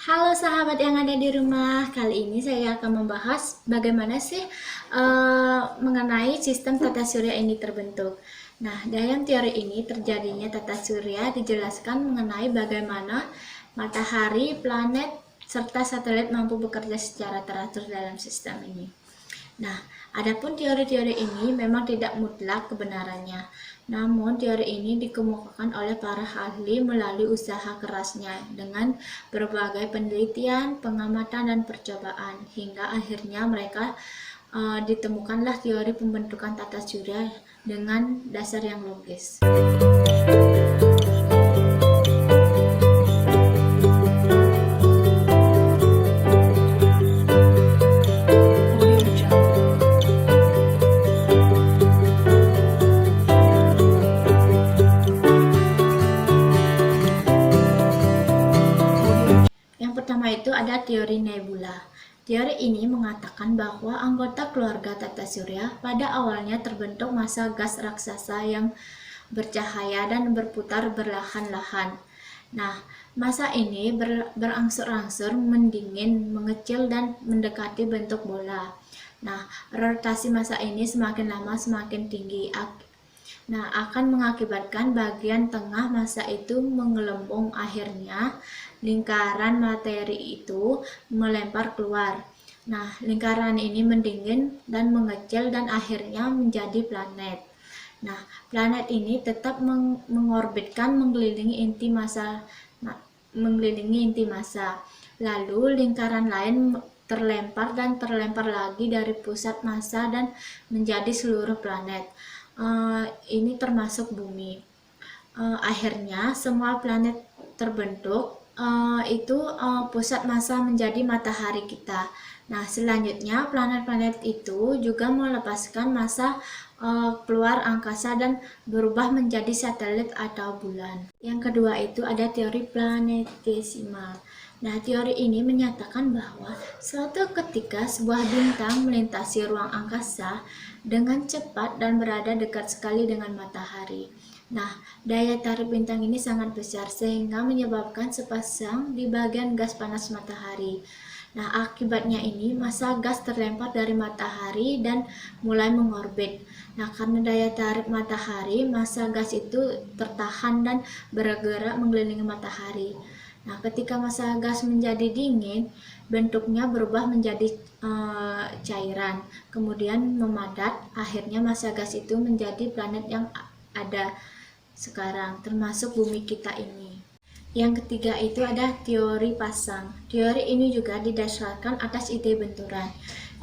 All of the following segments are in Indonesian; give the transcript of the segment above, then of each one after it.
Halo sahabat yang ada di rumah, kali ini saya akan membahas bagaimana sih mengenai sistem tata surya ini terbentuk. Nah, dalam teori ini terjadinya tata surya dijelaskan mengenai bagaimana matahari, planet, serta satelit mampu bekerja secara teratur dalam sistem ini. Nah, adapun teori-teori ini memang tidak mutlak kebenarannya. Namun, teori ini dikemukakan oleh para ahli melalui usaha kerasnya dengan berbagai penelitian, pengamatan, dan percobaan hingga akhirnya mereka ditemukanlah teori pembentukan tata surya dengan dasar yang logis. Yang pertama itu ada teori nebula. Teori ini mengatakan bahwa anggota keluarga tata surya pada awalnya terbentuk massa gas raksasa yang bercahaya dan berputar berlahan-lahan. Nah, massa ini berangsur-angsur mendingin, mengecil, dan mendekati bentuk bola. Nah, rotasi massa ini semakin lama semakin tinggi. Nah, akan mengakibatkan bagian tengah massa itu menggelembung, akhirnya lingkaran materi itu melempar keluar. Nah, lingkaran ini mendingin dan mengecil dan akhirnya menjadi planet. Nah, planet ini tetap mengorbitkan mengelilingi inti massa. Lalu lingkaran lain terlempar dan terlempar lagi dari pusat massa dan menjadi seluruh planet. Ini termasuk bumi. Akhirnya semua planet terbentuk, pusat massa menjadi matahari kita. Nah, selanjutnya planet-planet itu juga melepaskan massa keluar angkasa dan berubah menjadi satelit atau bulan. Yang kedua itu ada teori planetesimal. Nah, teori ini menyatakan bahwa suatu ketika sebuah bintang melintasi ruang angkasa dengan cepat dan berada dekat sekali dengan matahari. Nah, daya tarik bintang ini sangat besar sehingga menyebabkan sepasang di bagian gas panas matahari. Nah, akibatnya ini massa gas terlempar dari matahari dan mulai mengorbit. Nah, karena daya tarik matahari, massa gas itu tertahan dan bergerak mengelilingi matahari. Nah, ketika massa gas menjadi dingin, bentuknya berubah menjadi cairan, kemudian memadat. Akhirnya massa gas itu menjadi planet yang ada sekarang, termasuk bumi kita ini. Yang ketiga itu ada teori pasang. Teori ini juga didasarkan atas ide benturan.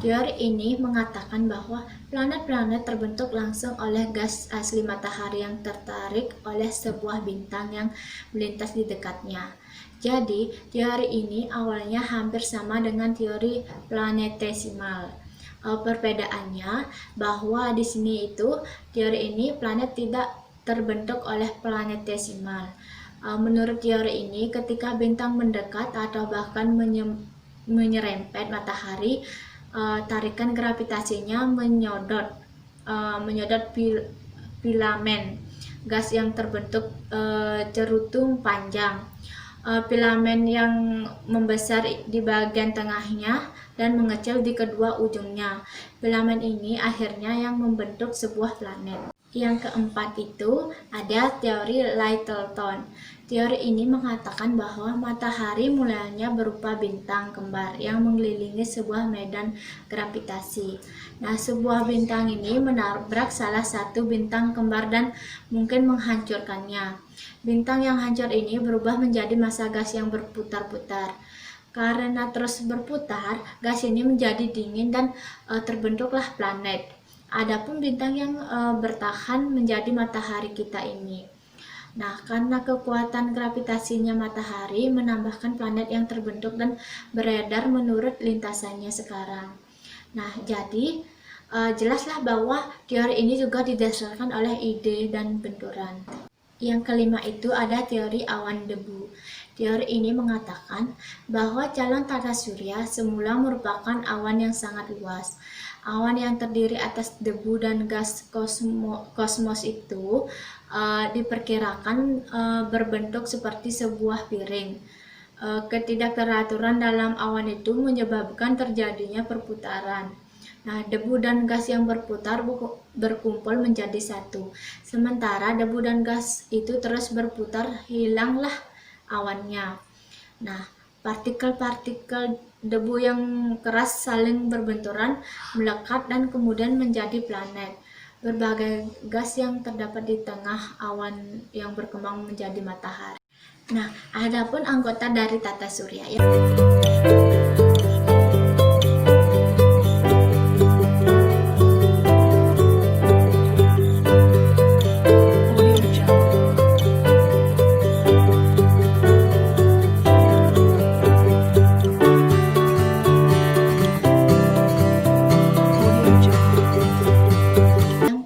Teori ini mengatakan bahwa planet-planet terbentuk langsung oleh gas asli matahari yang tertarik oleh sebuah bintang yang melintas di dekatnya. Jadi, teori ini awalnya hampir sama dengan teori planetesimal. Perbedaannya bahwa di sini itu teori ini planet tidak terbentuk oleh planetesimal. Menurut teori ini, ketika bintang mendekat atau bahkan menyerempet matahari, tarikan gravitasinya menyodot filamen gas yang terbentuk cerutum panjang. Filamen yang membesar di bagian tengahnya dan mengecil di kedua ujungnya. Filamen ini akhirnya yang membentuk sebuah planet. Yang keempat itu ada teori Lyttleton. Teori ini mengatakan bahwa matahari mulanya berupa bintang kembar yang mengelilingi sebuah medan gravitasi. Nah, sebuah bintang ini menabrak salah satu bintang kembar dan mungkin menghancurkannya. Bintang yang hancur ini berubah menjadi massa gas yang berputar-putar. Karena terus berputar, gas ini menjadi dingin dan terbentuklah planet. Adapun bintang yang bertahan menjadi matahari kita ini. Nah, karena kekuatan gravitasinya matahari menambahkan planet yang terbentuk dan beredar menurut lintasannya sekarang. Nah, jadi jelaslah bahwa teori ini juga didasarkan oleh ide dan benturan. Yang kelima itu ada teori awan debu. Teori ini mengatakan bahwa calon tata surya semula merupakan awan yang sangat luas. Awan yang terdiri atas debu dan gas kosmos itu diperkirakan berbentuk seperti sebuah piring. Ketidakteraturan dalam awan itu menyebabkan terjadinya perputaran. Nah, debu dan gas yang berputar berkumpul menjadi satu. Sementara debu dan gas itu terus berputar, hilanglah awannya. Nah, partikel-partikel debu yang keras saling berbenturan, melekat dan kemudian menjadi planet. Berbagai gas yang terdapat di tengah awan yang berkembang menjadi matahari. Nah, adapun anggota dari tata surya ya.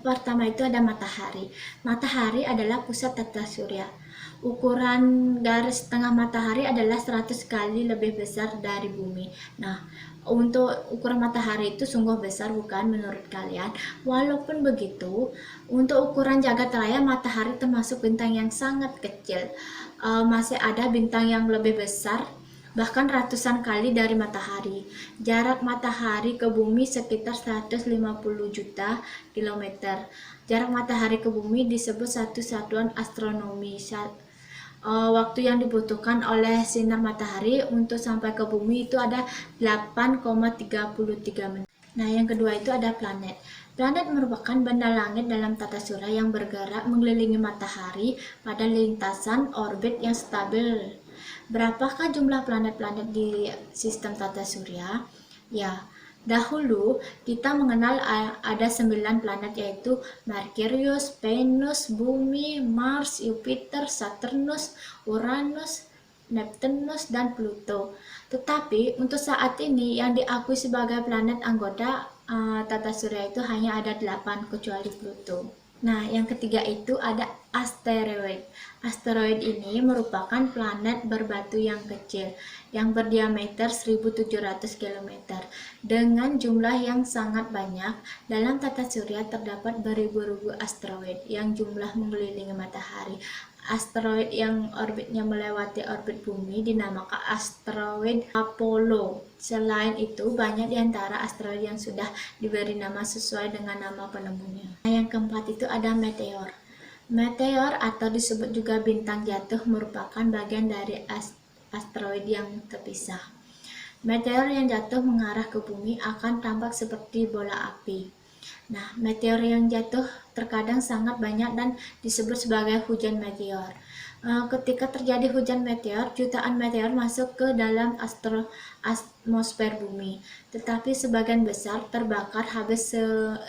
Pertama itu ada matahari. Matahari adalah pusat tata surya. Ukuran garis tengah matahari adalah 100 kali lebih besar dari bumi. Nah, untuk ukuran matahari itu sungguh besar bukan menurut kalian? Walaupun begitu, untuk ukuran jagat raya matahari termasuk bintang yang sangat kecil. Masih ada bintang yang lebih besar, bahkan ratusan kali dari matahari. Jarak matahari ke bumi sekitar 150 juta kilometer. Jarak matahari ke bumi disebut satu satuan astronomi. Waktu yang dibutuhkan oleh sinar matahari untuk sampai ke bumi itu ada 8,33 menit. Nah, yang kedua itu ada planet. Planet merupakan benda langit dalam tata surya yang bergerak mengelilingi matahari pada lintasan orbit yang stabil. Berapakah jumlah planet-planet di sistem tata surya? Ya, dahulu kita mengenal ada 9 planet yaitu Merkurius, Venus, Bumi, Mars, Jupiter, Saturnus, Uranus, Neptunus, dan Pluto. Tetapi untuk saat ini yang diakui sebagai planet anggota tata surya itu hanya ada 8 kecuali Pluto. Nah, yang ketiga itu ada asteroid. Asteroid ini merupakan planet berbatu yang kecil yang berdiameter 1700 km. Dengan jumlah yang sangat banyak, dalam tata surya terdapat beribu-ribu asteroid yang jumlah mengelilingi matahari. Asteroid yang orbitnya melewati orbit bumi dinamakan asteroid Apollo. Selain itu, banyak di antara asteroid yang sudah diberi nama sesuai dengan nama penemunya. Nah, yang keempat itu ada meteor. Meteor atau disebut juga bintang jatuh merupakan bagian dari asteroid yang terpisah. Meteor yang jatuh mengarah ke bumi akan tampak seperti bola api. Nah, meteor yang jatuh terkadang sangat banyak dan disebut sebagai hujan meteor. Ketika terjadi hujan meteor, jutaan meteor masuk ke dalam atmosfer bumi, tetapi sebagian besar terbakar habis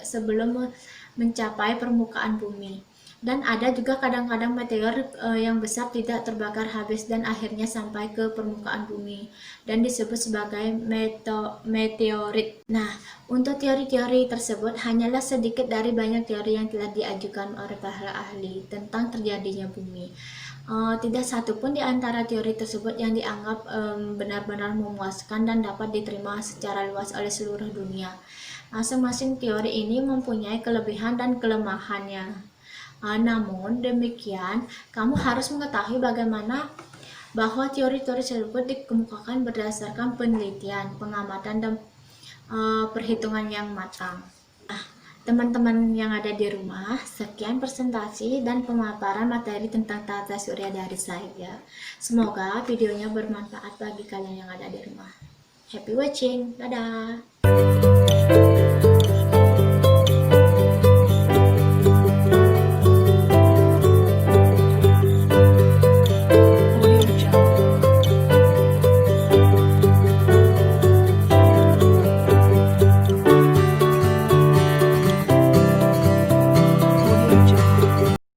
sebelum mencapai permukaan bumi. Dan ada juga kadang-kadang meteor yang besar tidak terbakar habis dan akhirnya sampai ke permukaan bumi dan disebut sebagai meteorit. Nah, untuk teori-teori tersebut hanyalah sedikit dari banyak teori yang telah diajukan oleh para ahli tentang terjadinya bumi. Tidak satu pun di antara teori tersebut yang dianggap benar-benar memuaskan dan dapat diterima secara luas oleh seluruh dunia. Masing-masing teori ini mempunyai kelebihan dan kelemahannya. Namun demikian, kamu harus mengetahui bagaimana bahwa teori-teori tersebut dikemukakan berdasarkan penelitian, pengamatan, dan perhitungan yang matang. Teman-teman yang ada di rumah, sekian presentasi dan pemaparan materi tentang tata surya dari saya. Semoga videonya bermanfaat bagi kalian yang ada di rumah. Happy watching, dadah!